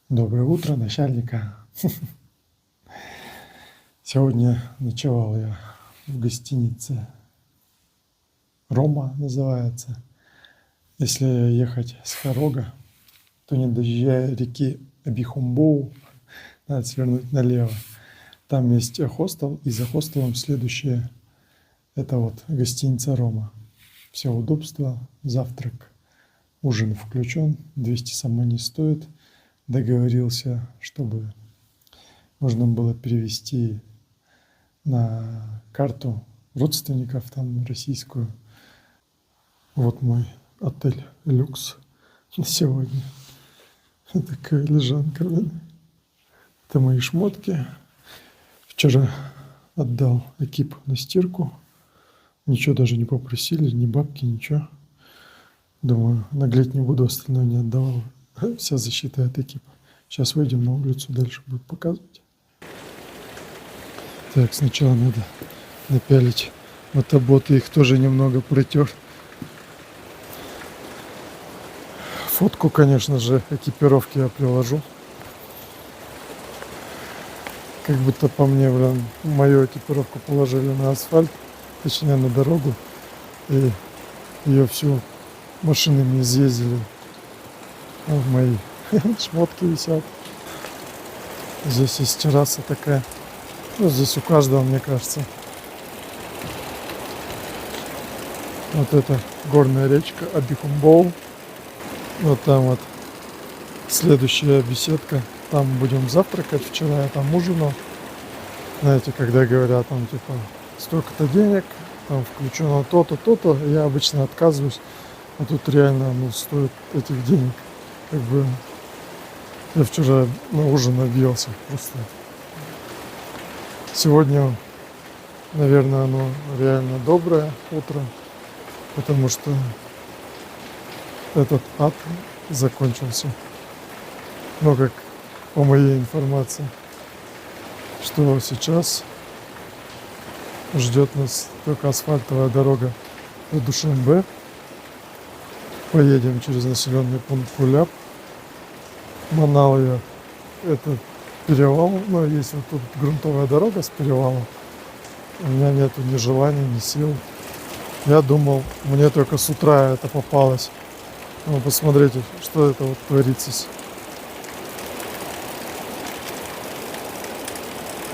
Доброе утро, начальника. Сегодня ночевал я в гостинице «Рома» называется. Если ехать с Харога, то не доезжая реки Абихумбоу, надо свернуть налево. Там есть хостел, и за хостелом следующее – это вот гостиница «Рома». Все удобства, завтрак, ужин включен, 200 сама не стоит. Договорился, чтобы можно было перевести на карту родственников там российскую. Вот мой отель люкс на сегодня. Такая лежанка. Это мои шмотки. Вчера отдал экип на стирку. Ничего даже не попросили, ни бабки, ничего. Думаю, наглеть не буду, остальное не отдавал. Вся защита от экипа. Сейчас выйдем на улицу, дальше буду показывать. Так, сначала надо напялить мотоботы, их тоже немного протер. Фотку, конечно же, экипировки я приложу. Как будто по мне, мою экипировку положили на асфальт, точнее на дорогу, и ее всю машинами изъездили. А мои шмотки висят. Здесь есть терраса такая. Ну, здесь у каждого, мне кажется. Вот это горная речка Абихумбоу. Вот там вот следующая беседка. Там будем завтракать. Вчера я там ужинал. Знаете, когда говорят там типа столько-то денег, там включено то-то, то-то, я обычно отказываюсь. А тут реально стоит этих денег. Как бы я вчера на ужин объелся просто. Сегодня, наверное, оно реально доброе утро, потому что этот ад закончился. Но как по моей информации, что сейчас ждет нас только асфальтовая дорога до Душанбе. Поедем через населенный пункт Куляп. Маналия — это перевал, но есть вот тут грунтовая дорога с перевалом. У меня нету ни желания, ни сил. Я думал, мне только с утра это попалось. Ну, посмотрите, что это вот творится.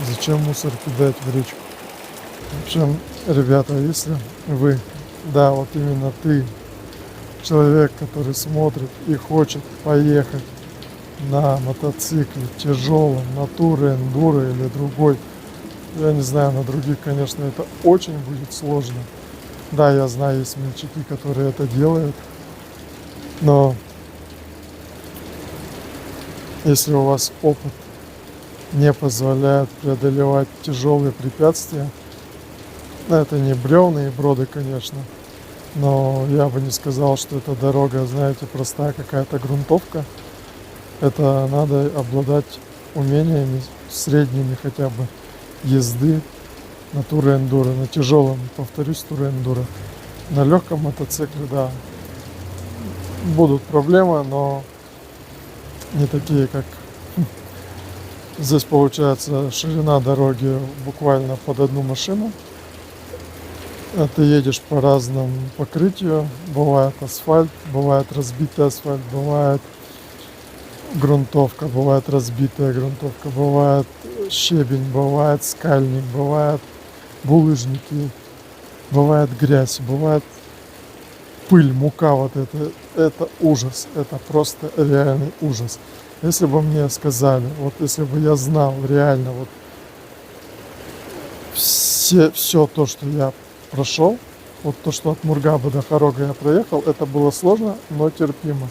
Зачем мусор кидать в речку? В общем, ребята, если вы, да, вот именно ты, человек, который смотрит и хочет поехать на мотоцикле тяжелом, на туре, эндуро или другой, я не знаю, на других, конечно, это очень будет сложно. Да, я знаю, есть мальчики, которые это делают, но если у вас опыт не позволяет преодолевать тяжелые препятствия, это не бревна и броды, конечно, но я бы не сказал, что эта дорога, знаете, простая какая-то грунтовка. Это надо обладать умениями средними хотя бы езды на тур-эндуро, на тяжелом, повторюсь, тур-эндуро. На легком мотоцикле, да, будут проблемы, но не такие, как здесь получается ширина дороги буквально под одну машину. Ты едешь по разному покрытию, бывает асфальт, бывает разбитый асфальт, бывает грунтовка, бывает разбитая грунтовка, бывает щебень, бывает скальник, бывает булыжники, бывает грязь, бывает пыль, мука, вот это ужас, это просто реальный ужас. Если бы мне сказали, вот если бы я знал реально вот все то, что я прошел, вот то, что от Мургаба до Харога я проехал, это было сложно, но терпимо.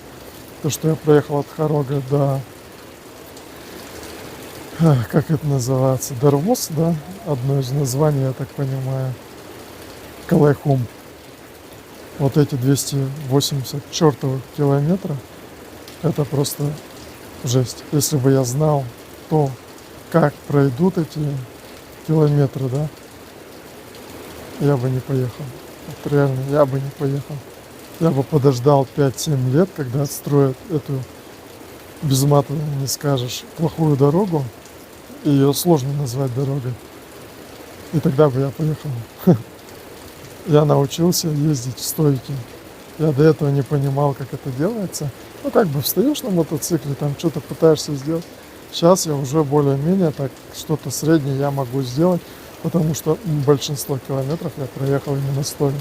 То, что я проехал от Харога до, как это называется, Дарвоз, да, одно из названий, я так понимаю, Калайхум. Вот эти 280 чертовых километра, это просто жесть. Если бы я знал то, как пройдут эти километры, да, я бы не поехал. Вот реально, я бы не поехал. Я бы подождал 5-7 лет, когда отстроят эту без мата не скажешь, плохую дорогу, ее сложно назвать дорогой. И тогда бы я поехал. Я научился ездить в стойке. Я до этого не понимал, как это делается. Ну, как бы встаешь на мотоцикле, там что-то пытаешься сделать. Сейчас я уже более-менее так что-то среднее я могу сделать, потому что большинство километров я проехал именно стоя.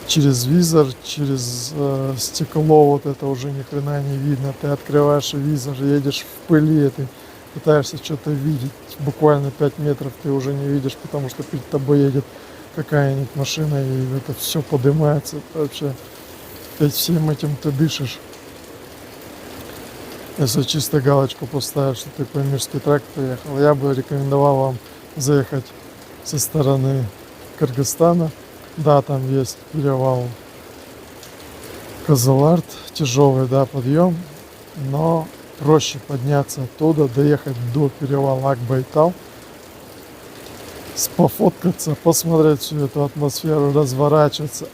Через визор, через стекло вот это уже ни хрена не видно. Ты открываешь визор, едешь в пыли, ты пытаешься что-то видеть. Буквально 5 метров ты уже не видишь, потому что перед тобой едет какая-нибудь машина, и это все поднимается. Это вообще, ведь всем этим ты дышишь. Если чисто галочку поставишь, что ты Памирский тракт поехал, я бы рекомендовал вам заехать со стороны Кыргызстана. Да, там есть перевал Кызыларт, тяжелый, да, подъем, но проще подняться оттуда, доехать до перевала Ак-Байтал, пофоткаться, посмотреть всю эту атмосферу, разворачиваться,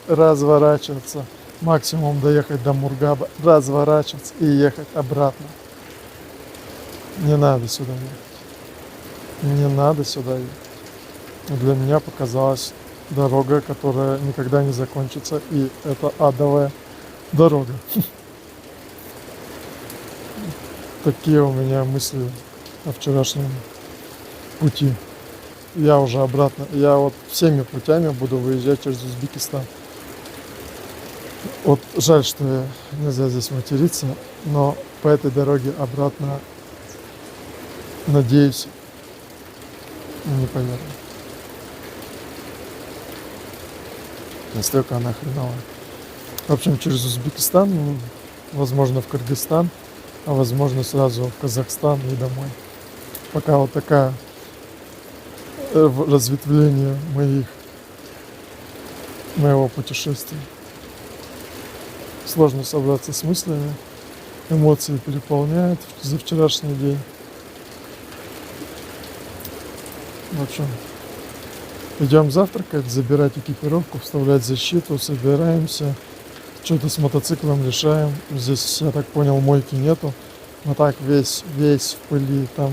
максимум доехать до Мургаба, разворачиваться и ехать обратно. Не надо сюда ехать. Не надо сюда ехать. Для меня показалась дорога, которая никогда не закончится, и это адовая дорога. Такие у меня мысли о вчерашнем пути. Я уже обратно, я вот всеми путями буду выезжать через Узбекистан. Вот жаль, что нельзя здесь материться, но по этой дороге обратно, надеюсь, не поеду. Настолько она хреновая. В общем, через Узбекистан, возможно, в Кыргызстан, а возможно, сразу в Казахстан и домой. Пока вот такая разветвление моего путешествия. Сложно собраться с мыслями, эмоции переполняют за вчерашний день. В общем, идем завтракать, забирать экипировку, вставлять защиту, собираемся, что-то с мотоциклом решаем. Здесь, я так понял, мойки нету, но так весь в пыли, там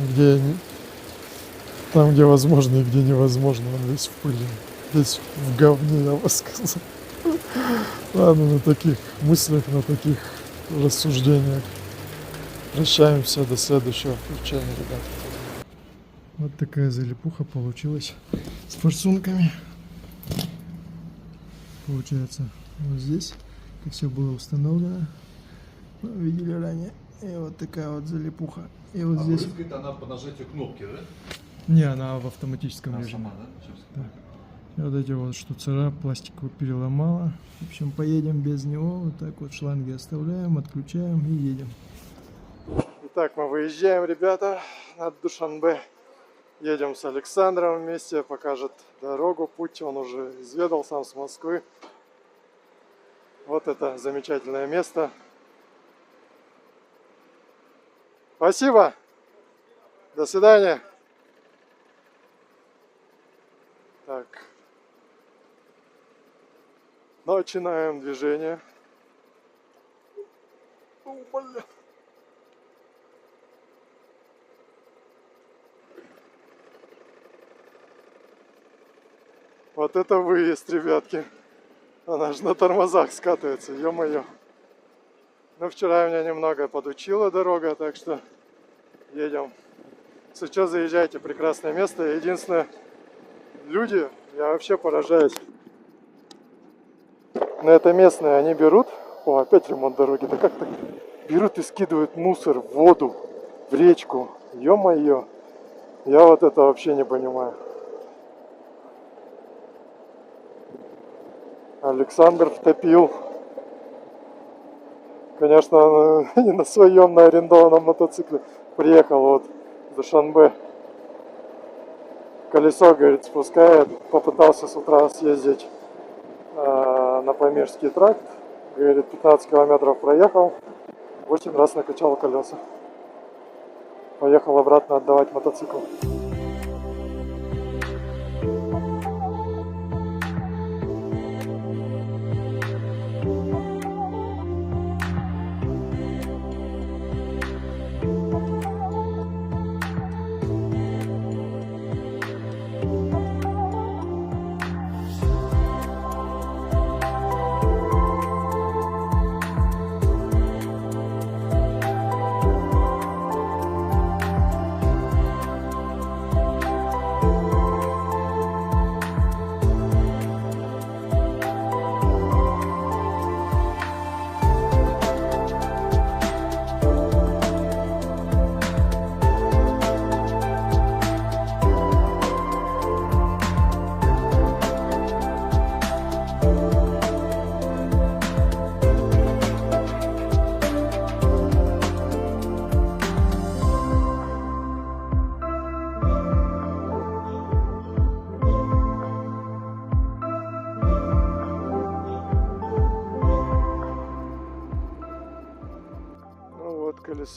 где возможно и где невозможно, он весь в пыли, весь в говне, я бы сказал. Ладно, на таких мыслях, на таких рассуждениях прощаемся, до следующего включения, ребят. Вот такая залипуха получилась с форсунками. Получается, вот здесь, как все было установлено, вы видели ранее, и вот такая вот залипуха. И вот здесь. Брызгает она по нажатию кнопки, да? Не, она в автоматическом режиме. Сама, да? И вот эти вот штуцера пластиковую переломала. В общем, поедем без него. Вот так вот шланги оставляем, отключаем и едем. Итак, мы выезжаем, ребята, от Душанбе. Едем с Александром вместе, покажет дорогу, путь он уже изведал сам с Москвы. Вот это замечательное место. Спасибо. До свидания. Так. Начинаем движение. О, бля. Вот это выезд, ребятки. Она же на тормозах скатывается, ё-моё. Ну, вчера меня немного подучила дорога, так что едем. Если что, заезжайте, прекрасное место. Единственное, люди, я вообще поражаюсь. Но это местные, они берут, о, опять ремонт дороги, да как так? Берут и скидывают мусор в воду, в речку. Ё-моё, я вот это вообще не понимаю. Александр втопил. Конечно, он не на своем, на арендованном мотоцикле приехал вот в Душанбе. Колесо, говорит, спускает. Попытался с утра съездить на Памирский тракт. Говорит, 15 километров проехал. 8 раз накачал колеса. Поехал обратно отдавать мотоцикл.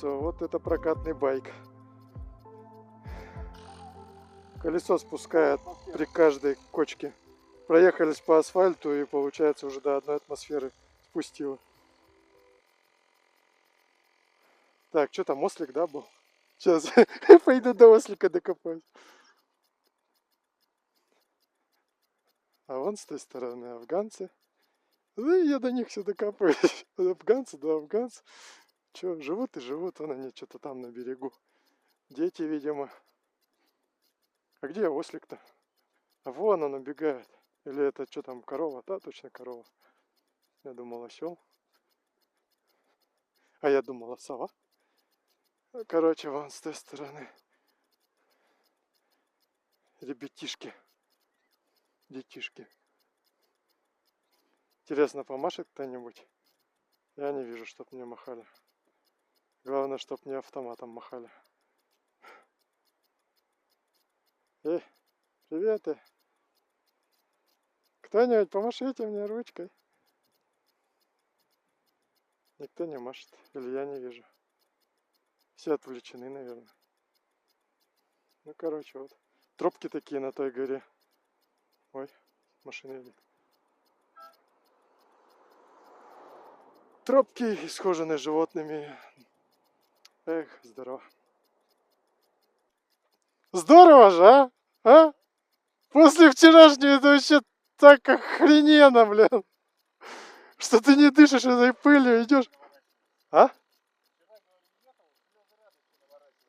колесо. Вот это прокатный байк. Колесо спускает при каждой кочке. Проехались по асфальту и получается уже до одной атмосферы спустило. Так, что там, ослик, да, был? Сейчас пойду до ослика докопаюсь. А вон с той стороны афганцы. Ну и я до них все докопаюсь. Афганцы, да, афганцы. Че, живут и живут, вон они что-то там на берегу. Дети, видимо. А где ослик-то? А вон он убегает. Или это что там, корова? Да, точно корова. Я думал, осел. А я думала, сова. Короче, вон с той стороны. Ребятишки. Детишки. Интересно, помашет кто-нибудь? Я не вижу, чтоб мне махали. Главное, чтоб мне автоматом махали. Эй, привет! Кто-нибудь помашите мне ручкой. Никто не машет. Или я не вижу. Все отвлечены, наверное. Ну, короче, вот. Тропки такие на той горе. Ой, машина едет. Тропки, исхоженные животными. Эх, здорово. Здорово же, а? А? После вчерашнего это вообще так охрененно, блин. Что ты не дышишь этой пылью, идешь. А?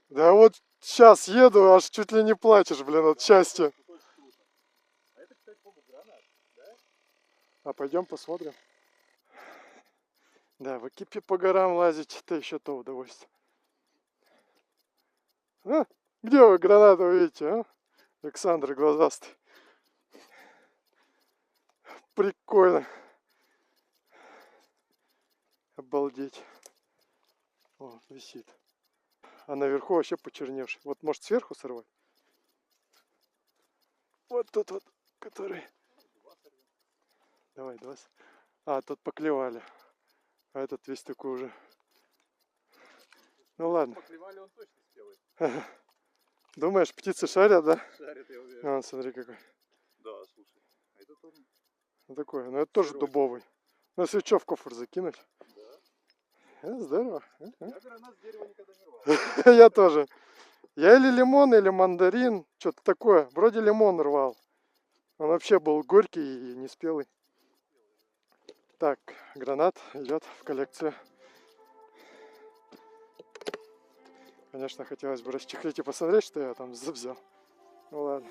Да вот сейчас еду, аж чуть ли не плачешь, блин, от счастья. А пойдем посмотрим. Да, в экипе по горам лазить, это еще то удовольствие. А? Где вы гранату видите, а? Александр глазастый. Прикольно. Обалдеть. О, висит. А наверху вообще почерневший. Вот может сверху сорвать? Вот тут вот, который... Давай, давай. А, тут поклевали. А этот весь такой уже. Ну ладно. Поклевали, он точно спелый. Думаешь, птицы шарят, да? Шарит, я уверен. А, смотри какой. Да, слушай. А это тоже... Ну, такой. Ну это тоже дубовый. Ну если что, в кофр закинуть. Да. Здорово. Я гранат с дерева никогда не рвал. Я тоже. Я или лимон, или мандарин. Что-то такое. Вроде лимон рвал. Он вообще был горький и неспелый. Так, гранат идет в коллекцию. Конечно, хотелось бы расчехлить и посмотреть, что я там взял. Ну ладно.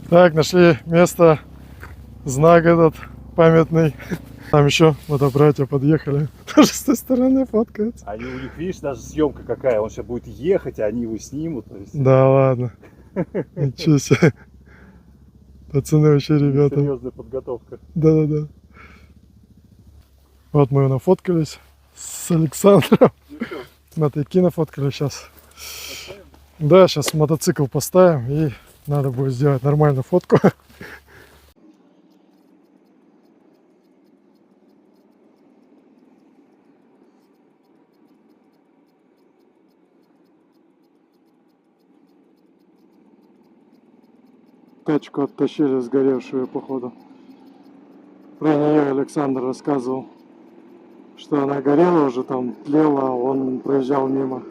Так, нашли место, знак этот памятный. Там еще братья подъехали. Тоже с той стороны фоткаются. Они у них, видишь, даже съемка какая. Он сейчас будет ехать, а они его снимут. То есть... Да ладно. Ничего себе. Пацаны вообще ребята. Серьезная подготовка. Да-да-да. Вот мы нафоткались с Александром. Мотойки нафоткали сейчас. Да, сейчас мотоцикл поставим и надо будет сделать нормальную фотку. Тачку оттащили сгоревшую, походу. Про нее Александр рассказывал, что она горела уже, там тлела, он проезжал мимо.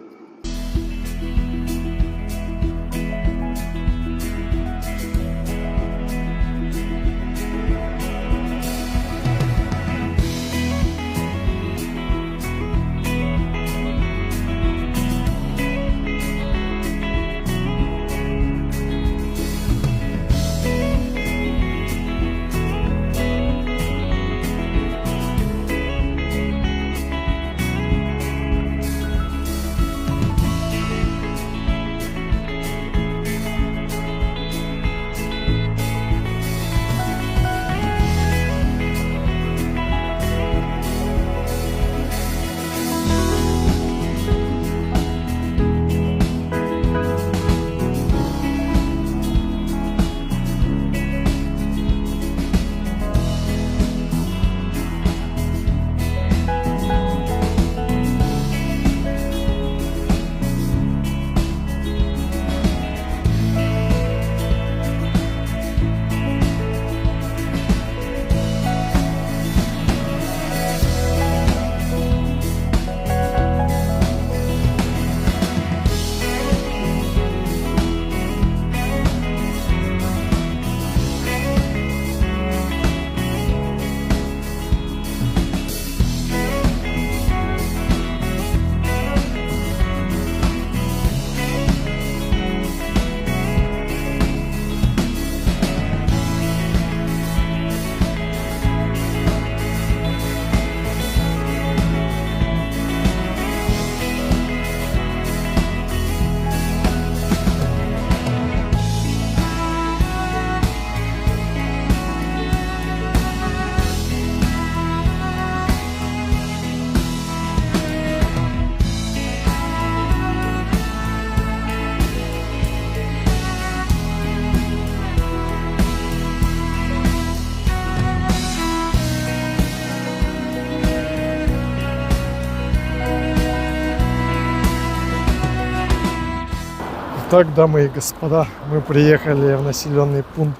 Итак, дамы и господа, мы приехали в населенный пункт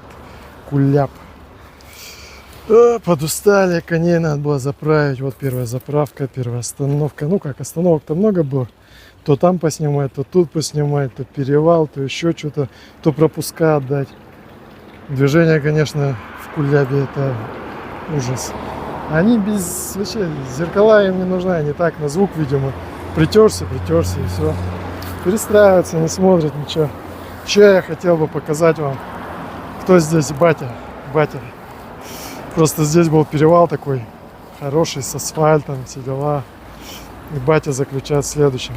Куляп. Подустали, коней надо было заправить. Вот первая заправка, первая остановка. Ну как, остановок-то много было. То там поснимать, то тут поснимать, то перевал, то еще что-то, то пропуска отдать. Движение, конечно, в Кулябе это ужас. Они без вообще, зеркала им не нужны, они так на звук, видимо, притерся и все. Перестраиваются, не смотрят ничего. Еще я хотел бы показать вам, кто здесь батя. Просто здесь был перевал такой хороший, с асфальтом, все дела. И батя заключает следующее.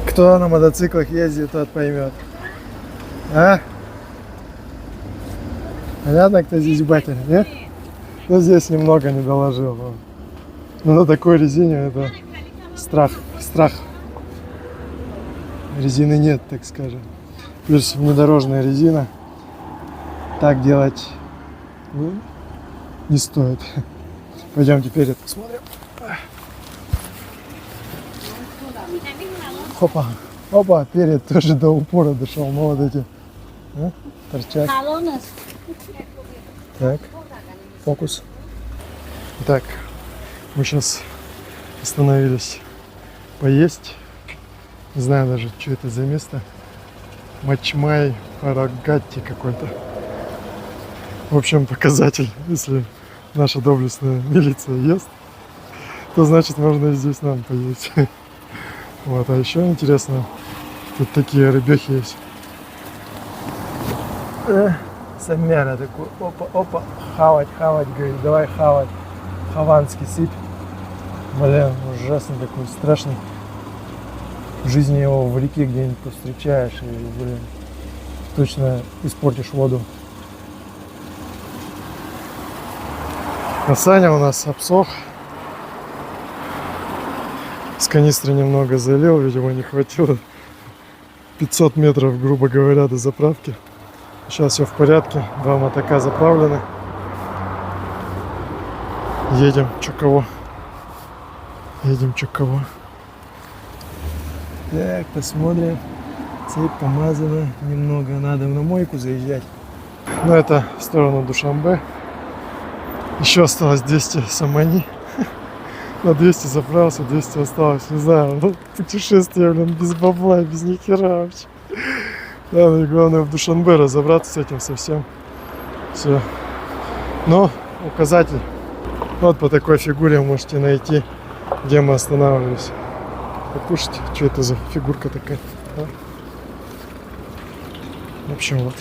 Кто на мотоциклах ездит, тот поймет. А? Понятно, кто здесь батя, нет? Ну, здесь немного не доложил. Но на такой резине это страх. Резины нет, так скажем. Плюс внедорожная резина. Так делать не стоит. Пойдем теперь это посмотрим. Опа, перед тоже до упора дошел. Ну вот эти торчат. Так, фокус. Так, мы сейчас остановились поесть. Не знаю даже, что это за место. Мачмай Фарагатти какой-то. В общем, показатель. Если наша доблестная милиция ест, то значит можно и здесь нам поесть. Вот, а еще интересно, тут такие рыбехи есть. мясомера такой, опа, хавать, говорит, давай хавать. Хованский сыпь. Блин, ужасный такой, страшный. В жизни его в реке где-нибудь повстречаешь и, блин, точно испортишь воду. А Саня у нас обсох. С канистры немного залил, видимо, не хватило. 500 метров, грубо говоря, до заправки. Сейчас все в порядке, 2 мотока заправлены. Едем, чё кого. Едем, чё кого. Так, посмотрим. Цепь помазана немного, надо на мойку заезжать. Но это в сторону Душанбе. Еще осталось 200 Самани. На 200 заправился, 200 осталось. Не знаю, ну, путешествие, блин, без бабла, без ни хера вообще. Надо, и главное, в Душанбе разобраться с этим совсем. Все. Но указатель. Вот по такой фигуре вы можете найти, где мы останавливались. Покушать. Что это за фигурка такая? А? В общем, вот.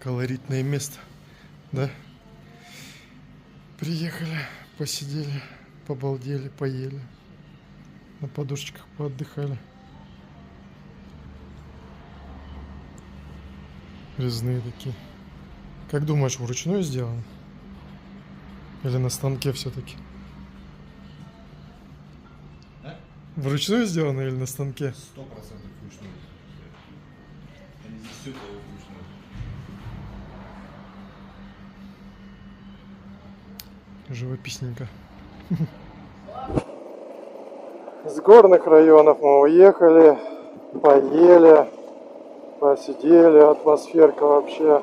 Колоритное место. Да? Приехали, посидели, побалдели, поели. На подушечках поотдыхали. Резные такие. Как думаешь, вручную сделано? Или на станке все-таки? А? Вручную сделано или на станке? 100% вручную. Они здесь все делают вручную. Живописненько. С горных районов мы уехали, поели, посидели, атмосферка вообще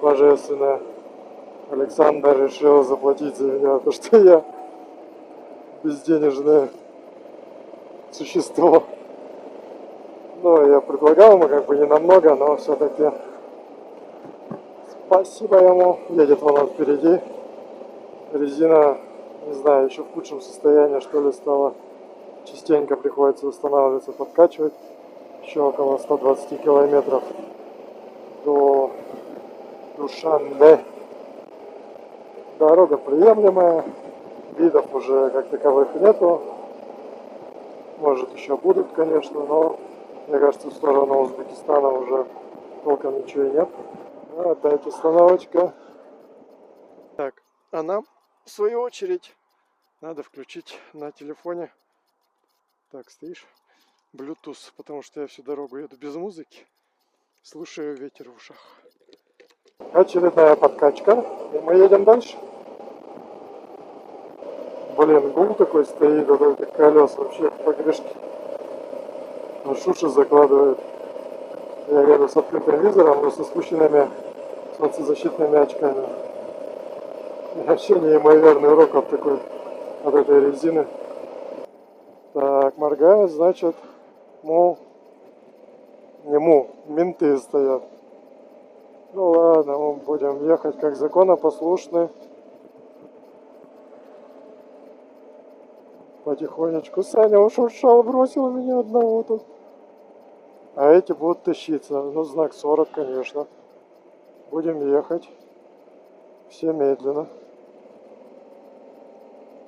божественная. Александр решил заплатить за меня, потому что я безденежное существо. Ну, я предлагал ему как бы не намного, но все-таки спасибо ему. Едет он впереди. Резина, не знаю, еще в худшем состоянии, что ли, стала. Частенько приходится восстанавливаться, подкачивать. Еще около 120 километров до Душанбе. Дорога приемлемая, видов уже как таковых нету. Может, еще будут, конечно, но мне кажется, в сторону Узбекистана уже толком ничего и нет. Ну, опять остановочка. Так, а нам, в свою очередь, надо включить на телефоне. Так, стоишь? Bluetooth, потому что я всю дорогу еду без музыки. Слушаю ветер в ушах. Очередная подкачка. И мы едем дальше. Блин, гул такой стоит, вот этих колес вообще погрешки. Шуши закладывает. Я еду с открытым визором, но со спущенными солнцезащитными очками. И вообще неимоверный урок от такой, от этой резины. Так, моргает, значит, менты стоят. Ну ладно, мы будем ехать как законопослушные. Потихонечку. Саня уж ушел, бросил меня одного тут. А эти будут тащиться. Ну, знак 40, конечно. Будем ехать. Все медленно.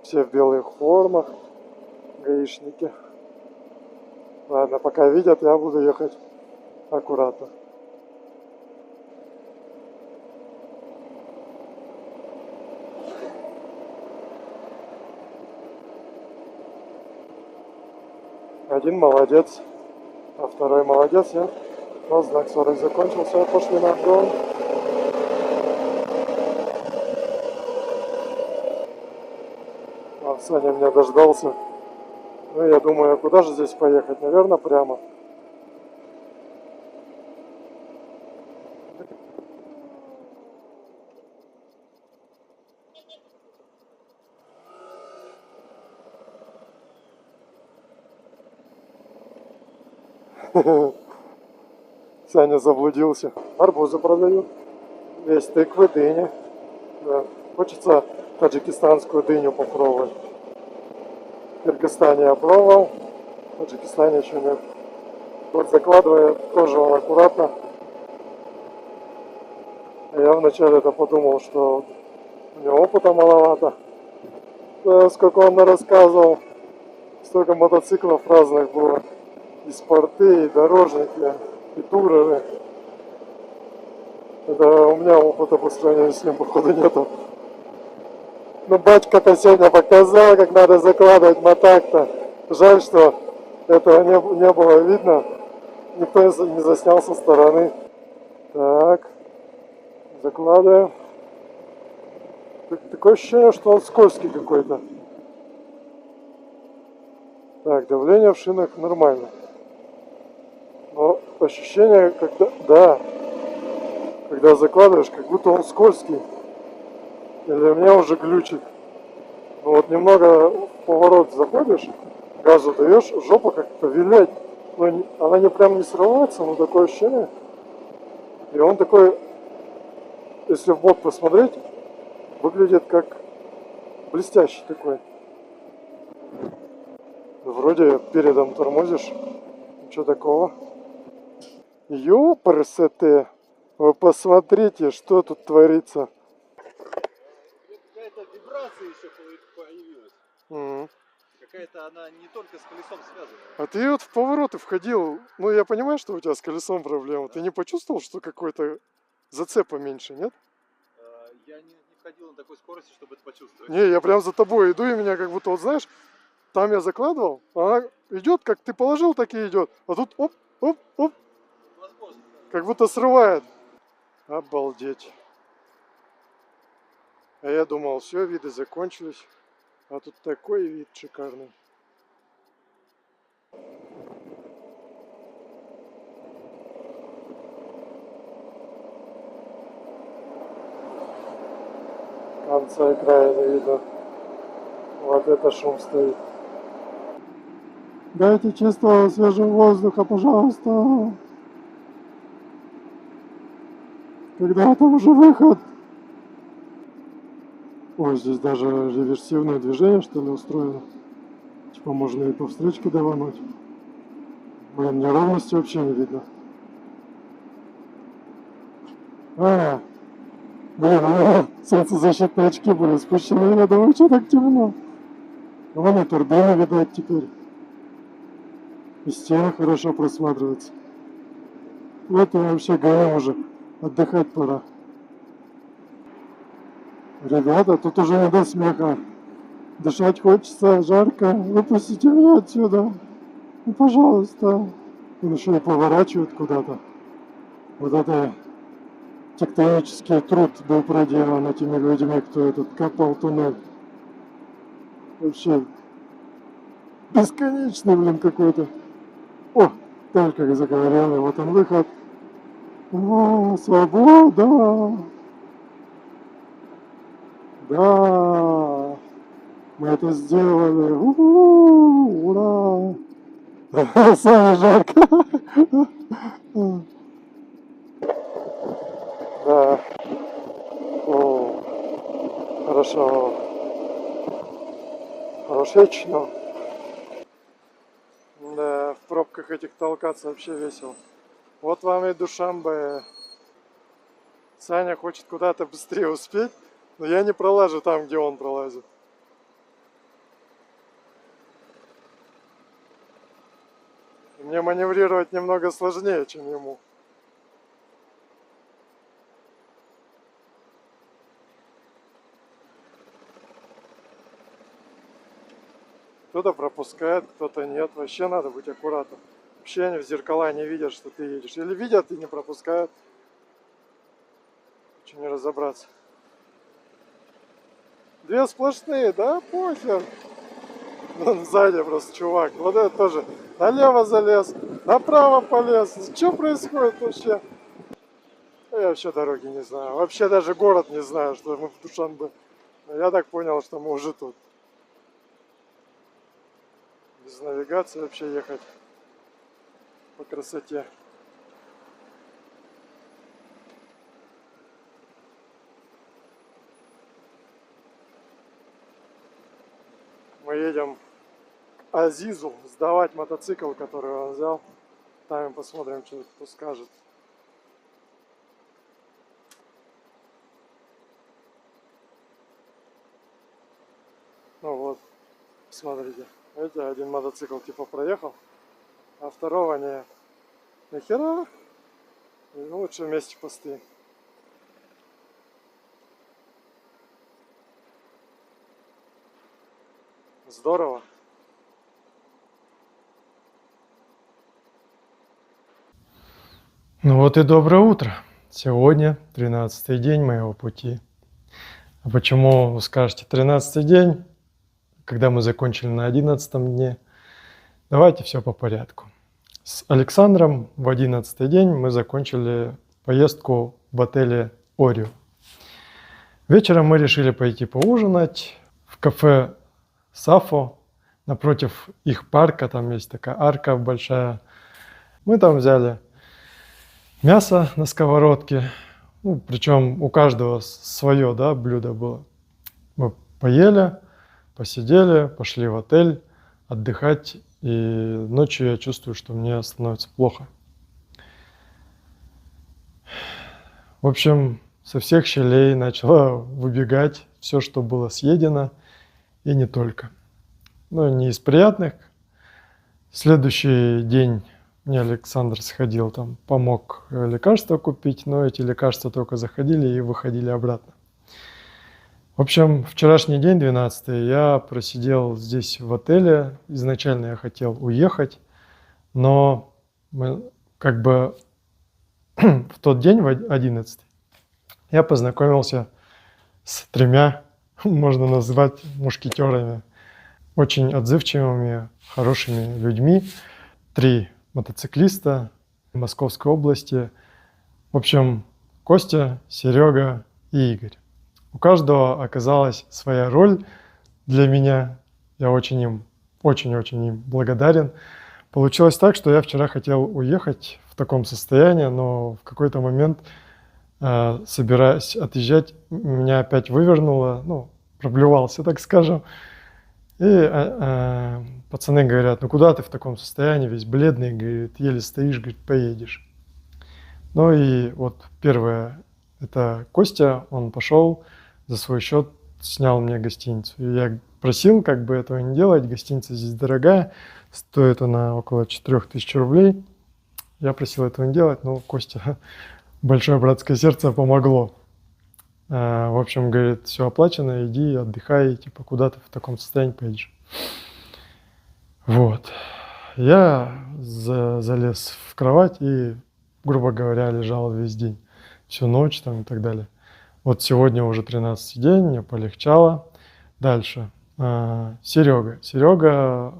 Все в белых формах. Гаишники. Ладно, пока видят, я буду ехать аккуратно. Один молодец, а второй молодец, нет? Но знак 40 закончился, пошли на обгон. А Саня меня дождался. Ну, я думаю, куда же здесь поехать? Наверное, прямо. Саня заблудился. Арбузы продают. Есть тыквы, дыни. Да. Хочется таджикистанскую дыню попробовать. В Кыргызстане я пробовал. В Таджикистане еще нет. Вот закладывает тоже он аккуратно. Я вначале это подумал, что у него опыта маловато. Да, сколько он рассказывал, столько мотоциклов разных было. И спорты, и дорожники, и туреры. Это у меня опыта по сравнению с ним, походу, нету. Но батька-то сегодня показал, как надо закладывать мотак-то. Жаль, что этого не было видно. Никто не заснял со стороны. Так. Закладываем. Такое ощущение, что он скользкий какой-то. Так, давление в шинах нормально. Но ощущение, когда закладываешь, как будто он скользкий. Или у меня уже глючит. Ну вот немного в поворот заходишь, газу даешь, жопа как-то вилять. Но она не прям не срывается, но такое ощущение. И он такой, если в бок посмотреть, выглядит как блестящий такой. Вроде передом тормозишь. Ничего такого. Ёпрст, вы посмотрите, что тут творится. Какая-то вибрация еще появилась. Какая-то она не только с колесом связана. А ты вот в повороты входил, ну я понимаю, что у тебя с колесом проблема. Ты не почувствовал, что какой-то зацепа меньше, нет? Я не входил на такой скорости, чтобы это почувствовать. Не, я прям за тобой иду, и меня как будто, вот знаешь, там я закладывал, она идет, как ты положил, так и идет. А тут оп, оп, оп, Возможно. как будто срывает. Обалдеть. А я думал, все, виды закончились. А тут такой вид шикарный. Конца и края не видно. Вот это шум стоит. Дайте чистого свежего воздуха, пожалуйста. Когда там уже выход? Ой, здесь даже реверсивное движение, что ли, устроено. Типа можно и по встречке давануть. Блин, неровности вообще не видно. Блин, у меня солнцезащитные очки были спущены. Я думаю, что так темно. Вон и турбина, видать, теперь. И стены хорошо просматриваются. Вот и вообще гоняем уже. Отдыхать пора. Ребята, тут уже не до смеха. Дышать хочется, жарко. Выпустите меня отсюда. Ну, пожалуйста. Он еще и поворачивает куда-то. Вот это тектонический труд был проделан этими людьми, кто этот копал туннель. Вообще бесконечный, блин, какой-то. О, только заговорили, вот он выход. О, свобода! Да, мы это сделали. Ура! Самое жарко. Да. О, хорошо. Хорошечно. Да, в пробках этих толкаться вообще весело. Вот вам и Душанбе. Саня хочет куда-то быстрее успеть, но я не пролажу там, где он пролазит. Мне маневрировать немного сложнее, чем ему. Кто-то пропускает, кто-то нет. Вообще надо быть аккуратным. Вообще они в зеркала не видят, что ты едешь. Или видят и не пропускают. Очень не разобраться. Две сплошные, да? Похер. Вон сзади просто чувак. Вот это тоже. Налево залез, направо полез. Что происходит вообще? Я вообще дороги не знаю. Вообще даже город не знаю, что мы в Душанбе. Я так понял, что мы уже тут. Без навигации вообще ехать по красоте. Мы едем к Азизу сдавать мотоцикл, который он взял. Там посмотрим, что кто скажет. Смотрите, видите, один мотоцикл типа проехал, а второго не. Нахера? Лучше вместе постоим. Здорово. Ну вот и доброе утро. Сегодня 13-й день моего пути. А почему, вы скажете, 13-й день, когда мы закончили на 11-м дне? Давайте все по порядку. С Александром в 11-й день мы закончили поездку в отеле «Орио». Вечером мы решили пойти поужинать в кафе «Сафо». Напротив их парка, там есть такая арка большая. Мы там взяли мясо на сковородке. Ну, причем у каждого свое, да, блюдо было. Мы поели, посидели, пошли в отель отдыхать. И ночью я чувствую, что мне становится плохо. В общем, со всех щелей начало выбегать все, что было съедено, и не только. Но не из приятных. Следующий день мне Александр сходил, там, помог лекарства купить, но эти лекарства только заходили и выходили обратно. В общем, вчерашний день, 12-й, я просидел здесь в отеле. Изначально я хотел уехать, но мы, как бы в тот день, в 11-й, я познакомился с 3, можно назвать, мушкетерами, очень отзывчивыми, хорошими людьми. 3 мотоциклиста Московской области. В общем, Костя, Серега и Игорь. У каждого оказалась своя роль для меня. Я очень им благодарен. Получилось так, что я вчера хотел уехать в таком состоянии, но в какой-то момент, собираясь отъезжать, меня опять вывернуло, ну, проблевался, так скажем. И пацаны говорят: ну куда ты в таком состоянии, весь бледный, говорит, еле стоишь, говорит, поедешь. Ну и вот первое, это Костя, он пошел за свой счет, снял мне гостиницу. И я просил как бы этого не делать, гостиница здесь дорогая, стоит она около 4000 рублей. Я просил этого не делать, но Костя, большое братское сердце, помогло. В общем, говорит, все оплачено, иди отдыхай, типа, куда ты в таком состоянии поедешь. Вот. Я залез в кровать и, грубо говоря, лежал весь день, всю ночь там и так далее. Вот сегодня уже 13-й день, мне полегчало. Дальше. Серега. Серега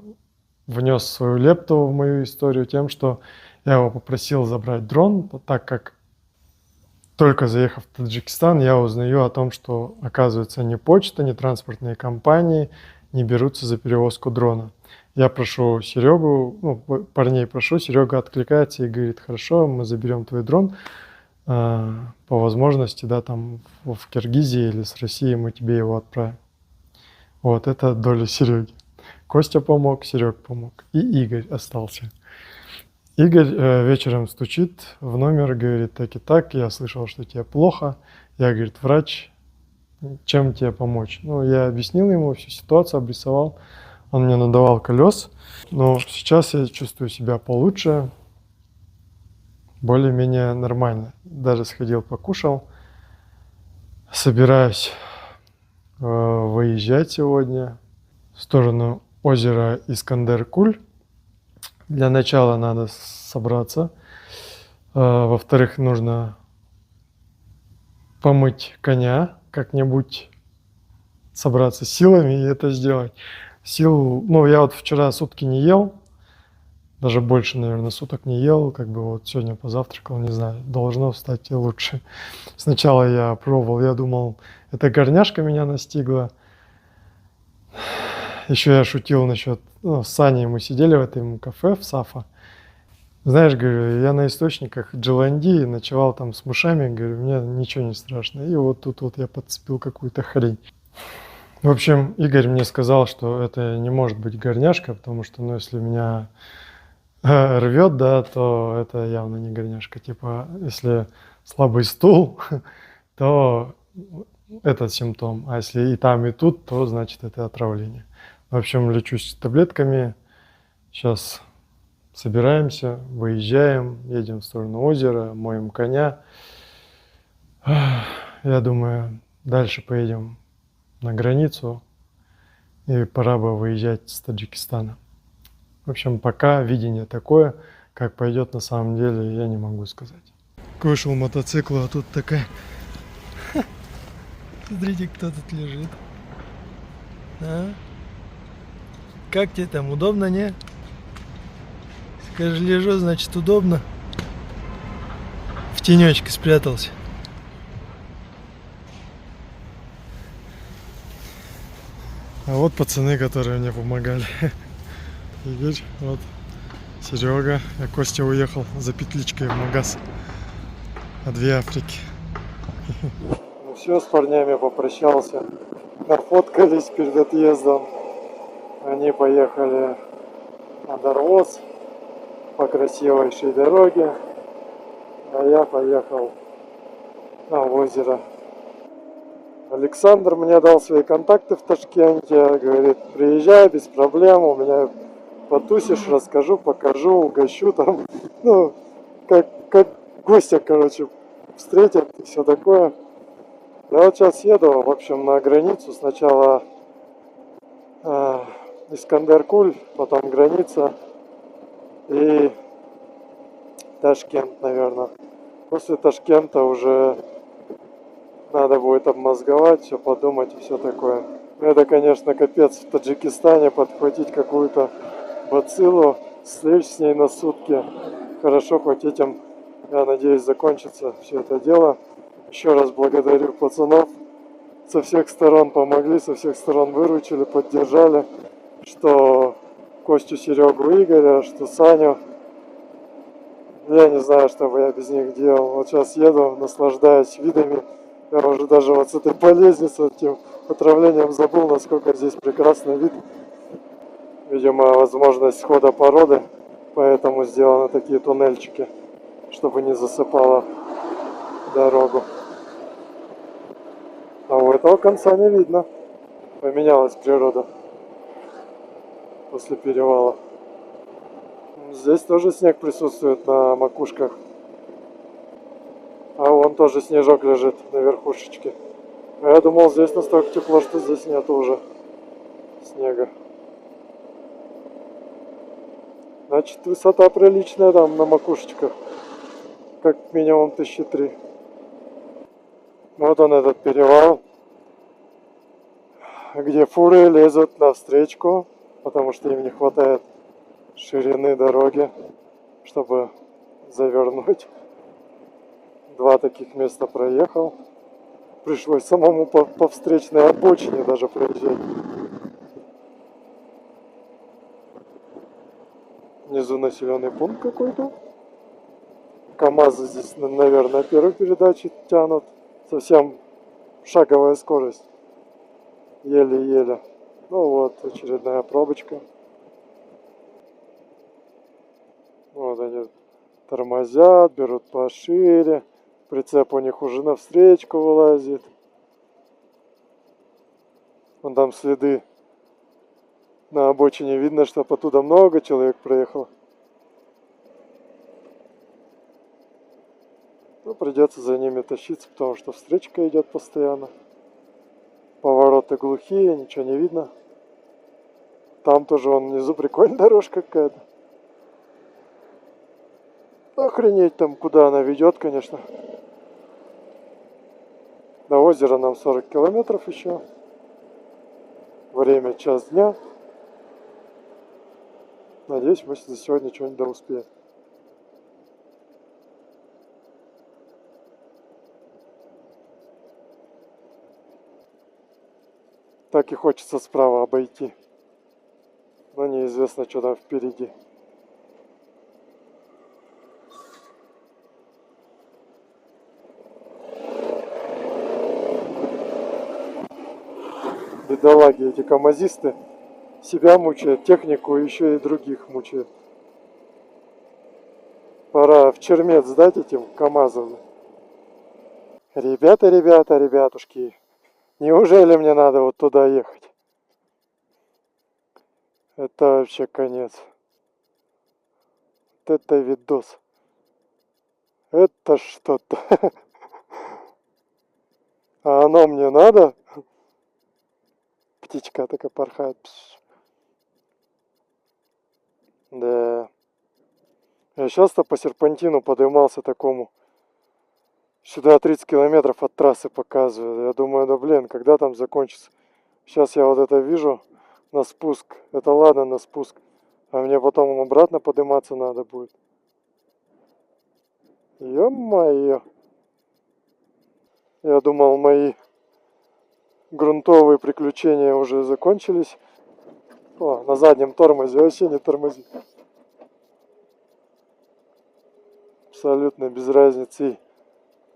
внес свою лепту в мою историю тем, что я его попросил забрать дрон, так как только заехав в Таджикистан, я узнаю о том, что, оказывается, ни почта, ни транспортные компании не берутся за перевозку дрона. Я прошу Серегу, ну, парней прошу, Серега откликается и говорит: хорошо, мы заберем твой дрон, по возможности, да, там в Киргизии или с Россией мы тебе его отправим. Вот, это доля Сереги. Костя помог, Серег помог, и Игорь остался. Игорь вечером стучит в номер, говорит: так и так, я слышал, что тебе плохо. Я, говорит, врач, чем тебе помочь? Ну, я объяснил ему всю ситуацию, обрисовал. Он мне надавал колес. Но сейчас я чувствую себя получше, более-менее нормально. Даже сходил, покушал. Собираюсь выезжать сегодня в сторону озера Искандер-Куль. Для начала надо собраться. Во-вторых, нужно помыть коня, как-нибудь собраться силами и это сделать. Сил, ну, я вот вчера сутки не ел, даже больше, наверное, суток не ел, как бы вот сегодня позавтракал, не знаю, должно встать и лучше. Сначала я пробовал, я думал, это горняшка меня настигла. Еще я шутил насчет, ну, с Саней мы сидели в этом кафе в Сафо. Знаешь, говорю, я на источниках Джеланди ночевал там с мышами, говорю, мне ничего не страшно. И вот тут вот я подцепил какую-то хрень. В общем, Игорь мне сказал, что это не может быть горняшка, потому что, ну, если меня рвет, да, то это явно не горняшка. Типа, если слабый стул, то это симптом. А если и там, и тут, то значит это отравление. В общем, лечусь таблетками. Сейчас собираемся, выезжаем, едем в сторону озера, моем коня. Я думаю, дальше поедем на границу. И пора бы выезжать с Таджикистана. В общем, пока видение такое, как пойдет на самом деле, я не могу сказать. Вышел мотоцикл, а тут такая... Смотрите, кто тут лежит. А? Как тебе там, удобно, не? Скажи, лежу, значит удобно. В тенечке спрятался. А вот пацаны, которые мне помогали. Игорь, вот Серега. А Костя уехал за петличкой в магаз. А две Африки. Ну все, с парнями попрощался. Нафоткались перед отъездом. Они поехали на Дарвоз по красивейшей дороге. А я поехал на озеро. Александр мне дал свои контакты в Ташкенте. Говорит, приезжай без проблем, у меня потусишь, расскажу, покажу, угощу там. Ну, как гостя, короче, встретят и все такое. Я вот сейчас еду, в общем, на границу. Сначала Искандер-Куль, потом граница и Ташкент, наверное. После Ташкента уже надо будет обмозговать, все подумать и все такое. Это, конечно, капец в Таджикистане подхватить какую-то бациллу, слечь с ней на сутки. Хорошо, хоть этим, я надеюсь, закончится все это дело. Еще раз благодарю пацанов. Со всех сторон помогли, со всех сторон выручили, поддержали. Что Костю, Серегу, Игоря, что Саню. Я не знаю, что бы я без них делал. Вот сейчас еду, наслаждаюсь видами. Я уже даже вот с этой болезнью, с этим отравлением забыл, насколько здесь прекрасный вид. Видимо, возможность схода породы, поэтому сделаны такие туннельчики, чтобы не засыпало дорогу. А у этого конца не видно. Поменялась природа после перевала. Здесь тоже снег присутствует на макушках. А вон тоже снежок лежит на верхушечке. А я думал, здесь настолько тепло, что здесь нет уже снега. Значит, высота приличная там на макушечках. Как минимум 1003. Вот он, этот перевал, где фуры лезут навстречу, потому что им не хватает ширины дороги, чтобы завернуть. Два таких места проехал. Пришлось самому по встречной обочине даже проезжать. Внизу населенный пункт какой-то. КамАЗы здесь, наверное, первой передачи тянут. Совсем шаговая скорость. Еле-еле. Ну вот, очередная пробочка. Вот они тормозят, берут пошире. Прицеп у них уже навстречку вылазит. Вон там следы на обочине. Видно, что оттуда много человек проехало. Ну, придется за ними тащиться, потому что встречка идет постоянно. Повороты глухие, ничего не видно. Там тоже вон внизу прикольная дорожка какая-то. Охренеть там, куда она ведет, конечно. До озера нам 40 километров еще. Время час дня. Надеюсь, мы за сегодня что-нибудь да успеем. Так и хочется справа обойти. Но неизвестно, что там впереди. Бедолаги эти камазисты. Себя мучают, технику еще и других мучают. Пора в чермет сдать этим КамАЗам. Ребятушки. Неужели мне надо вот туда ехать? Это вообще конец. Вот это видос. Это что-то. А оно мне надо? Птичка такая порхает. Пш. Да. Я часто по серпантину поднимался такому. Сюда 30 километров от трассы показывают. Я думаю, да блин, когда там закончится? Сейчас я вот это вижу на спуск. Это ладно на спуск. А мне потом обратно подниматься надо будет. Ё-моё. Я думал, мои грунтовые приключения уже закончились. О, на заднем тормозе вообще не тормозит. Абсолютно без разницы.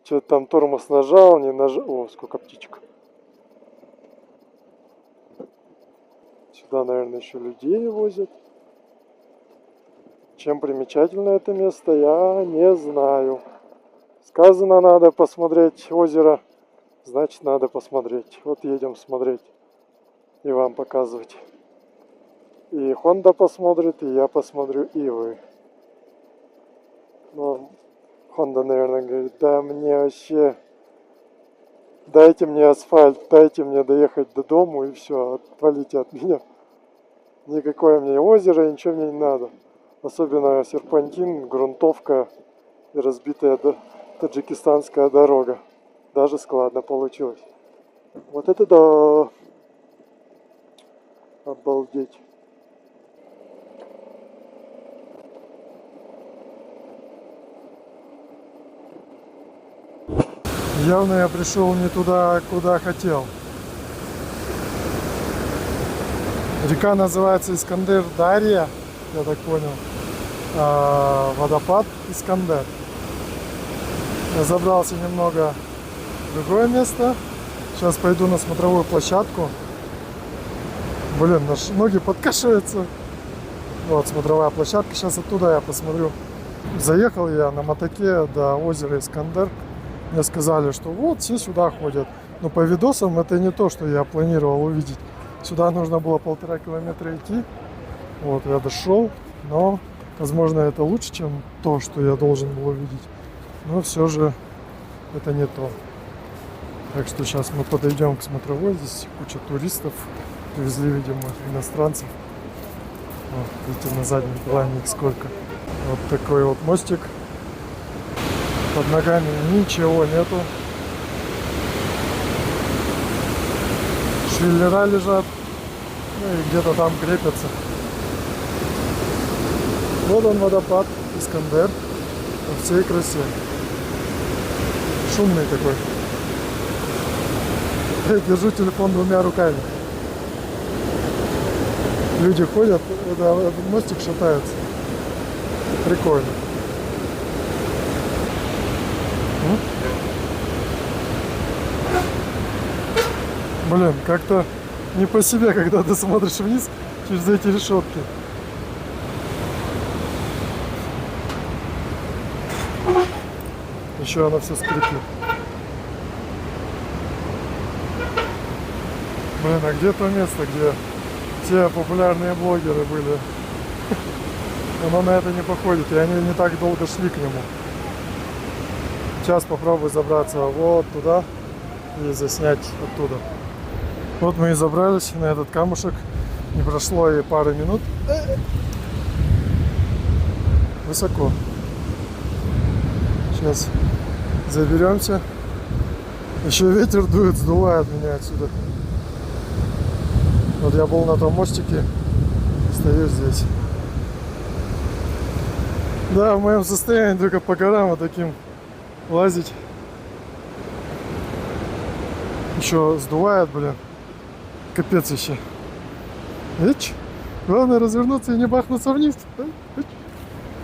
Что-то там тормоз нажал, не нажал. О, сколько птичек. Сюда, наверное, еще людей возят. Чем примечательно это место, я не знаю. Сказано, надо посмотреть озеро. Значит, надо посмотреть. Вот едем смотреть. И вам показывать. И Honda посмотрит, и я посмотрю, и вы. Но Honda, наверное, говорит, да мне вообще... Дайте мне асфальт, дайте мне доехать до дому, и все, отвалите от меня. Никакое мне озеро, ничего мне не надо. Особенно серпантин, грунтовка и разбитая таджикистанская дорога. Даже складно получилось. Вот это да! Обалдеть. Явно я пришел не туда, куда хотел. Река называется Искандер-Дарья, я так понял. А водопад Искандер. Я забрался немного в другое место. Сейчас пойду на смотровую площадку. Блин, ноги подкашиваются. Вот смотровая площадка. Сейчас оттуда я посмотрю. Заехал я на мотоке до озера Искандер. Мне сказали, что вот все сюда ходят. Но по видосам это не то, что я планировал увидеть. Сюда нужно было 1,5 километра идти. Вот я дошел. Но, возможно, это лучше, чем то, что я должен был увидеть. Но все же это не то. Так что сейчас мы подойдем к смотровой. Здесь куча туристов. Привезли, видимо, иностранцев. Вот, видите, на заднем плане их сколько. Вот такой вот мостик. Под ногами ничего нету. Швеллера лежат. Ну и где-то там крепятся. Вот он водопад Искандер. Во всей красе. Шумный такой. Я держу телефон 2 руками. Люди ходят, этот мостик шатается. Прикольно. Блин, как-то не по себе, когда ты смотришь вниз через эти решетки. Еще она все скрипит. Блин, а где то место, где те популярные блогеры были? Оно на это не походит, и они не так долго шли к нему. Сейчас попробую забраться вот туда и заснять оттуда. Вот мы и забрались на этот камушек. Не прошло и пары минут. Высоко. Сейчас заберемся. Еще ветер дует, сдувает меня отсюда. Вот я был на том мостике. Стою здесь. Да, в моем состоянии только по горам вот таким лазить. Еще сдувает, блин. Капец еще. Видишь? Главное развернуться и не бахнуться вниз.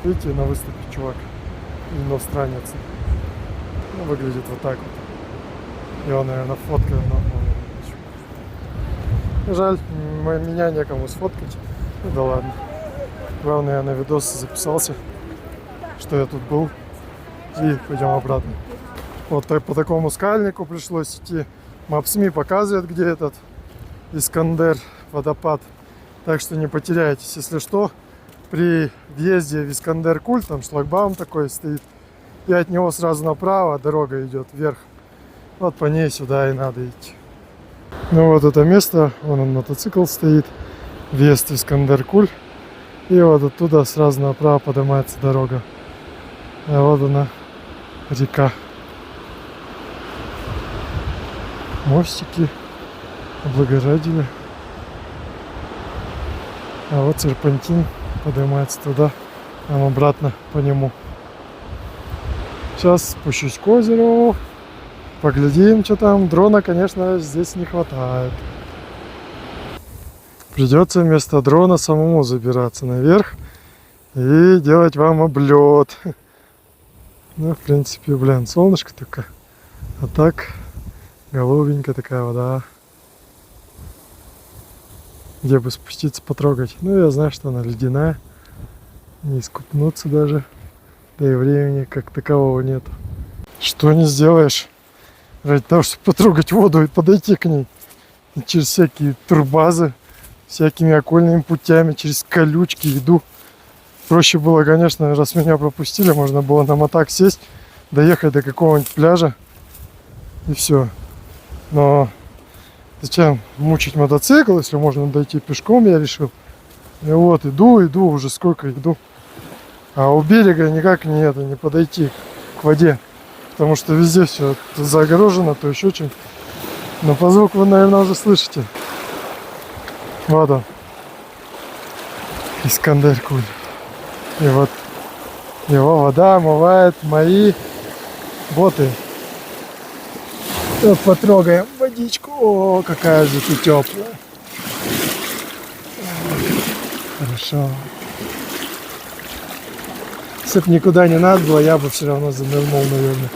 Видите, на выступе чувак. Иностранец. Ну, выглядит вот так вот. Его, наверное, фоткают. Но... Жаль, меня некому сфоткать. Ну да ладно. Главное, я на видос записался, что я тут был. И пойдем обратно. Вот так, по такому скальнику пришлось идти. Maps.me показывает, где этот Искандер водопад. Так что не потеряйтесь. Если что, при въезде в Искандер-Куль, там шлагбаум такой стоит, и от него сразу направо дорога идет вверх. Вот по ней сюда и надо идти. Ну вот это место, вон он мотоцикл стоит, въезд в Искандер-Куль. И вот оттуда сразу направо поднимается дорога. А вот она, река. Мостики облагородили. А вот серпантин поднимается туда, там обратно по нему. Сейчас спущусь к озеру, поглядим, что там. Дрона, конечно, здесь не хватает. Придется вместо дрона самому забираться наверх и делать вам облет. Ну, в принципе, блин, солнышко только. А так, голубенькая такая вода. Где бы спуститься, потрогать. Ну, я знаю, что она ледяная. Не искупнуться даже. Да и времени как такового нет. Что не сделаешь ради того, чтобы потрогать воду и подойти к ней. И через всякие турбазы, всякими окольными путями, через колючки иду. Проще было, конечно, раз меня пропустили, можно было на мотак сесть, доехать до какого-нибудь пляжа и все. Но зачем мучить мотоцикл, если можно дойти пешком, я решил. И вот иду, уже сколько иду. А у берега никак не подойти к воде. Потому что везде все загорожено, то еще что-нибудь. Но по звуку вы, наверное, уже слышите. Вот он. Искандер-Куль. И вот его вода омывает мои боты. Вот потрогаем водичку. О, какая же ты теплая. Хорошо. Если бы никуда не надо было, я бы все равно занырнул, наверное.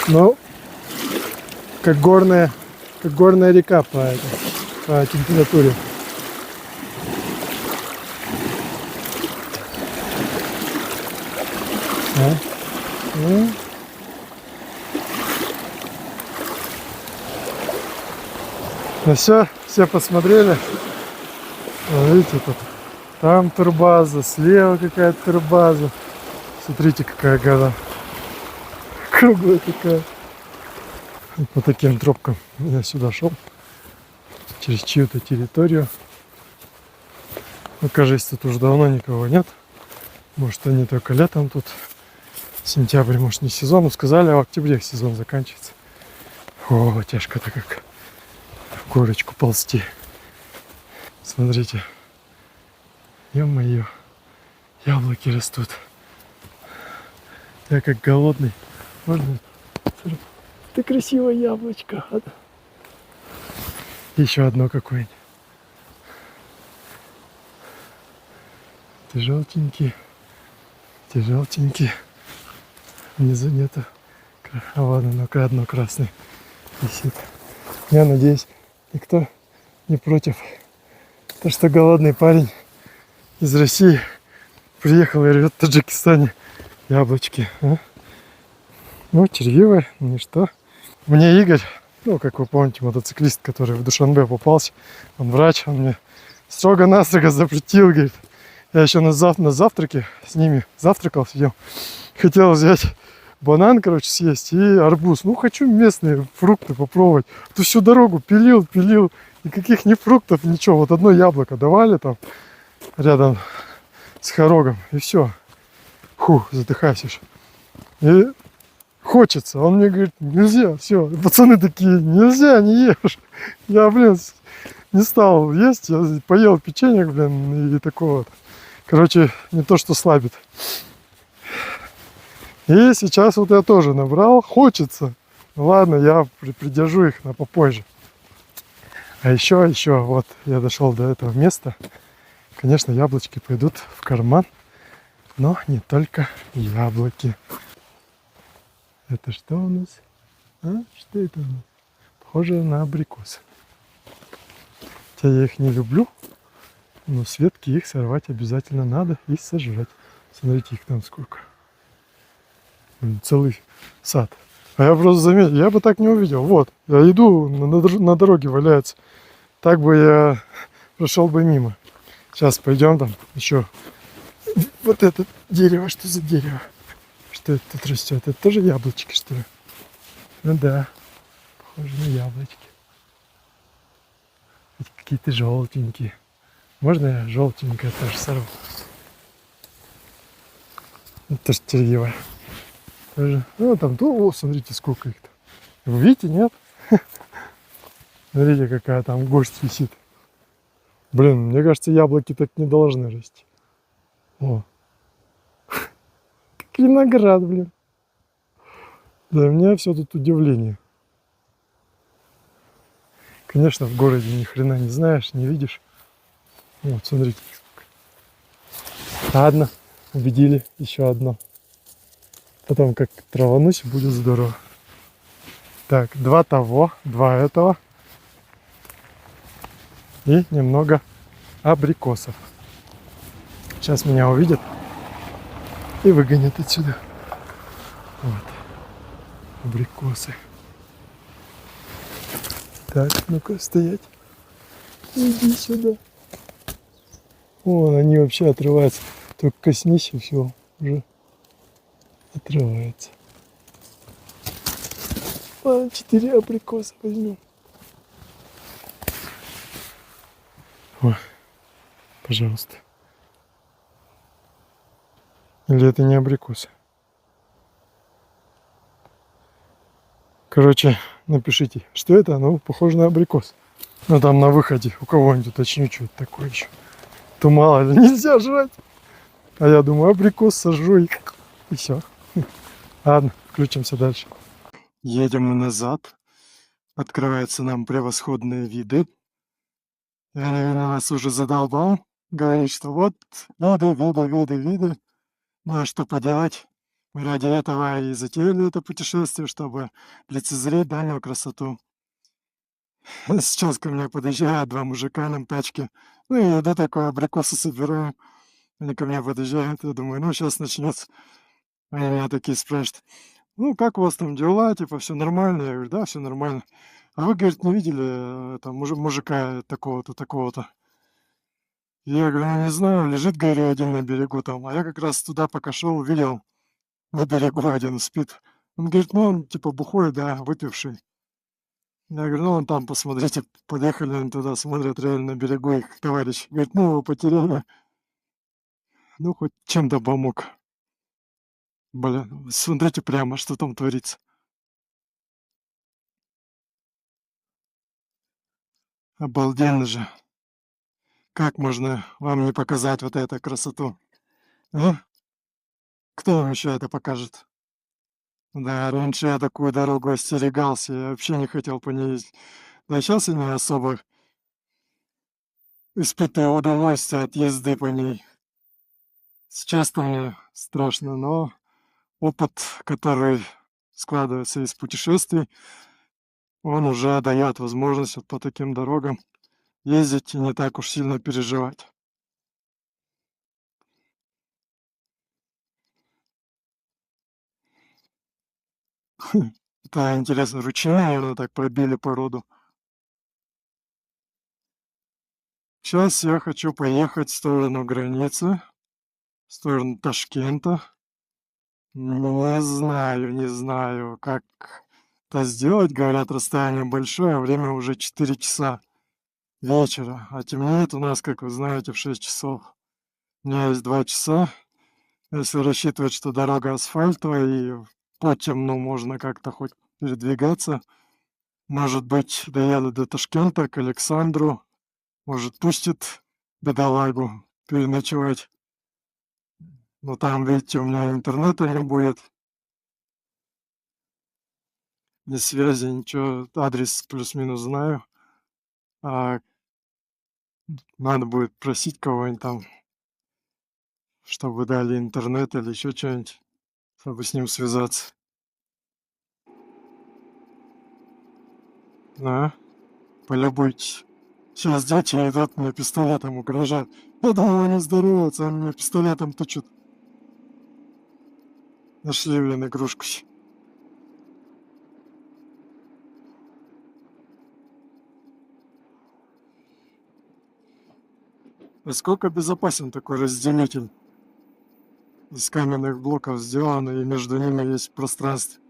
Ну, как горная река по температуре. Ну. Ну все посмотрели. Видите, тут там турбаза, слева какая-то турбаза. Смотрите, какая гора. Круглая такая. Вот по таким тропкам я сюда шел. Через чью-то территорию. Ну, кажется, тут уже давно никого нет. Может, они только летом тут. Сентябрь, может, не сезон. Но сказали, а в октябре сезон заканчивается. О, тяжко-то как в горочку ползти. Смотрите. Ё-моё. Яблоки растут. Я как голодный. Можно? Ты красивое яблочко. Еще одно какое-нибудь. Ты желтенький. Внизу нету. А вон оно, одно красное висит. Я надеюсь, никто не против. То, что голодный парень из России приехал и рвет в Таджикистане яблочки. А? Ну, червивое, ну и что? Мне Игорь, ну, как вы помните, мотоциклист, который в Душанбе попался, он врач, он мне строго-настрого запретил, говорит. Я еще на завтраке с ними завтракал, сидел. Хотел взять банан, короче, съесть и арбуз. Ну, хочу местные фрукты попробовать. А то всю дорогу пилил. Никаких ни фруктов, ничего. Вот одно яблоко давали там рядом с хорогом. И все. Фух, задыхаюсь уж. И хочется. Он мне говорит, нельзя. Все. Пацаны такие, нельзя, не ешь. Я, блин, не стал есть. Я поел печенье, блин, и такого вот. Короче, не то, что слабит. И сейчас вот я тоже набрал. Хочется. Ну ладно, я придержу их на попозже. А еще, вот я дошел до этого места. Конечно, яблочки пойдут в карман. Но не только яблоки. Это что у нас? Что это у нас? Похоже на абрикосы. Хотя я их не люблю. Но с ветки их сорвать обязательно надо и сожрать. Смотрите, их там сколько. Целый сад. А я просто заметил, я бы так не увидел. Вот, я иду, на дороге валяется. Так бы я прошел бы мимо. Сейчас пойдем там еще. Вот это дерево, что за дерево? Что это тут растет? Это тоже яблочки, что ли? Ну да, похоже на яблочки. Какие-то желтенькие. Можно я желтенькое тоже сорву? Это тоже терьевое. Тоже. Ну там, о, смотрите, сколько их-то. Вы видите, нет? Смотрите, какая там горсть висит. Блин, мне кажется, яблоки так не должны расти. О. Как виноград, блин. Для меня все тут удивление. Конечно, в городе ни хрена не знаешь, не видишь. Вот, смотрите. Ладно, убедили. Еще одно. Потом как траванусь, будет здорово. Так, два того, два этого. И немного абрикосов. Сейчас меня увидят и выгонят отсюда. Вот. Абрикосы. Так, ну-ка, стоять. Иди сюда. Вон, они вообще отрываются. Только коснись, и все, уже отрывается. 4 абрикоса возьмем. Ой, пожалуйста. Или это не абрикосы? Короче, напишите, что это, ну, похоже на абрикос. Ну, там на выходе у кого-нибудь уточню, что это такое еще. То мало ли, нельзя жрать. А я думаю, абрикос сожру и все. Ладно, включимся дальше. Едем мы назад. Открываются нам превосходные виды. Я, наверное, вас уже задолбал. Говорит, что вот, виды. Ну, а что поделать? Мы ради этого и затеяли это путешествие, чтобы лицезреть дальнюю красоту. Сейчас ко мне подъезжают два мужика на тачке. Ну, и да, такое, абрикосы собираем. Они ко мне подъезжают, я думаю, ну, сейчас начнется. Они меня такие спрашивают, ну, как у вас там дела, типа, все нормально? Я говорю, да, все нормально. А вы, говорит, не видели там мужика такого-то, такого-то? Я говорю, ну, не знаю, лежит, говорю, один на берегу там. А я как раз туда пока шел, видел, на берегу один спит. Он говорит, ну, он типа бухой, да, выпивший. Я говорю, ну, он там, посмотрите, подъехали они туда, смотрят, реально на берегу их товарищ. Говорит, ну, его потеряли. Ну, хоть чем-то помог. Блин, смотрите прямо, что там творится. Обалденно же. Как можно вам не показать вот эту красоту? А? Кто вам еще это покажет? Да, раньше я такую дорогу остерегался, я вообще не хотел по ней ездить. Да сейчас я не особо испытываю удовольствие от езды по ней. Сейчас-то мне страшно, но опыт, который складывается из путешествий, он уже дает возможность вот по таким дорогам ездить и не так уж сильно переживать. Это интересно, ручные, наверное, так пробили породу. Сейчас я хочу поехать в сторону границы, в сторону Ташкента. Не знаю, как это сделать. Говорят, расстояние большое, а время уже 4 часа вечера. А темнеет у нас, как вы знаете, в 6 часов. У меня есть 2 часа. Если рассчитывать, что дорога асфальтовая и по темну можно как-то хоть передвигаться, может быть, доеду до Ташкента к Александру, может, пустит бедолагу переночевать. Но там, видите, у меня интернета не будет, ни связи, ничего, адрес плюс-минус знаю. А надо будет просить кого-нибудь там, чтобы дали интернет или еще что-нибудь, чтобы с ним связаться. Да, полюбуйтесь. Сейчас дети идут, мне пистолетом угрожают. Я думал, они здороваются, а мне пистолетом тычут. Нашли, блин, игрушку. Насколько безопасен такой разделитель? Из каменных блоков сделано, и между ними есть пространство.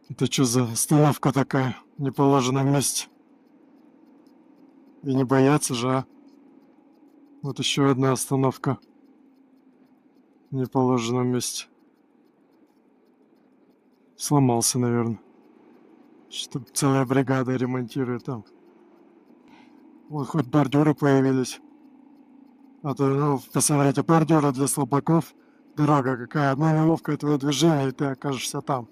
Это что за остановка такая в неположенном месте? И не бояться же, а? Вот еще одна остановка в неположенном месте. Сломался, наверное. Что целая бригада ремонтирует там. Вот хоть бордюры появились. А то, ну, посмотрите, бордюры для слабаков. Дорога какая, одно неловкое твое движение, и ты окажешься там.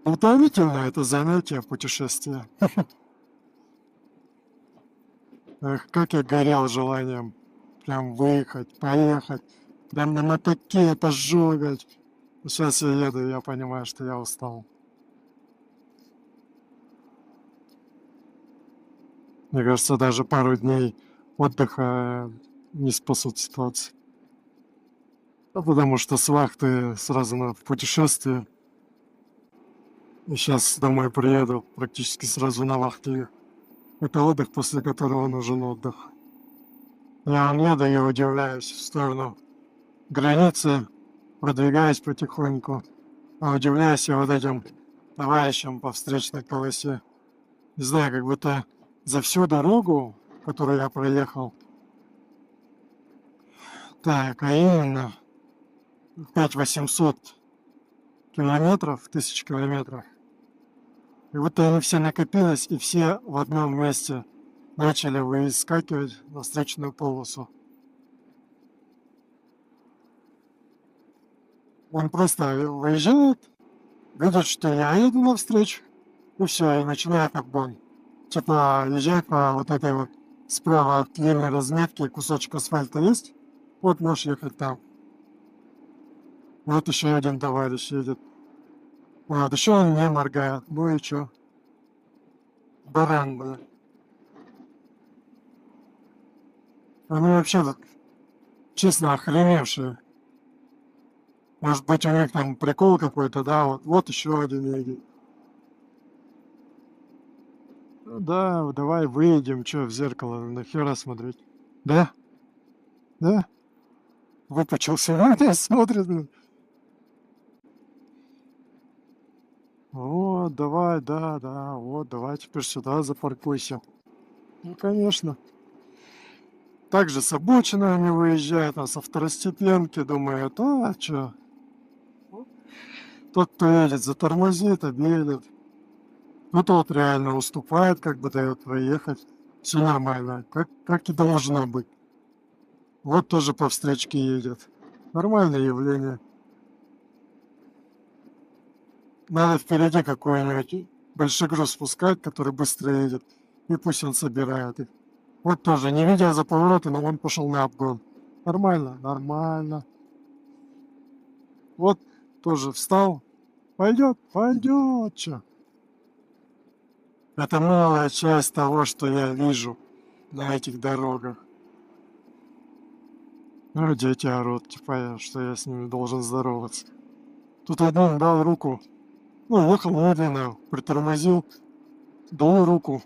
Утомительно это занятие путешествия. Эх, как я горел желанием прям выехать, поехать, прям на мотоке пожогать. Сейчас я еду, и я понимаю, что я устал. Мне кажется, даже пару дней отдыха не спасут ситуацию. А потому что с вахты сразу в путешествие. И сейчас домой приеду, практически сразу на вахте. Это отдых, после которого нужен отдых. Я еду и удивляюсь в сторону границы, продвигаюсь потихоньку. А удивляюсь я вот этим товарищам по встречной полосе. Не знаю, как будто за всю дорогу, которую я проехал, так, а именно 5800 километров, 1000 километров. И вот они все накопились, и все в одном месте начали выскакивать на встречную полосу. Он просто выезжает, видит, что я еду навстречу, и все, и начинает обгон. Типа езжай по вот этой вот справа от длинной разметки кусочек асфальта есть, вот можешь ехать там. Вот еще один товарищ едет. Вот, еще он не моргает. Ну и чё? Баран, блин. Они вообще тут, честно, охреневшие. Может быть, у них там прикол какой-то, да? Вот еще один едет. Ну да, давай выйдем, что в зеркало, нахера смотреть. Да? Да? Выпучился, смотрит, блин. Вот, давай, да, вот, давай теперь сюда запаркуйся. Ну, конечно. Также с обочины они выезжают, а со второстепенки думают, а чё? Тот, кто едет, затормозит, объедет. Ну, тот реально уступает, как бы дает проехать. Все нормально, как и должно быть. Вот тоже по встречке едет. Нормальное явление. Надо впереди какой-нибудь большой груз спускать, который быстро едет, и пусть он собирает их. Вот тоже, не видя за повороты, но он пошел на обгон. Нормально, нормально. Вот тоже встал. Пойдет, чё. Это малая часть того, что я вижу на этих дорогах. Ну, дети орут, типа, что я с ними должен здороваться. Тут один дал руку. Ну, ехал медленно, притормозил, дал руку.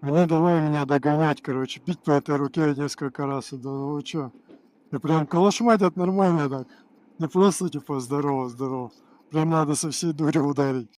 Они давай меня догонять, короче, бить по этой руке несколько раз. И думаю, ну чё? И прям калашматят нормально так. Не просто типа здорово. Прям надо со всей дури ударить.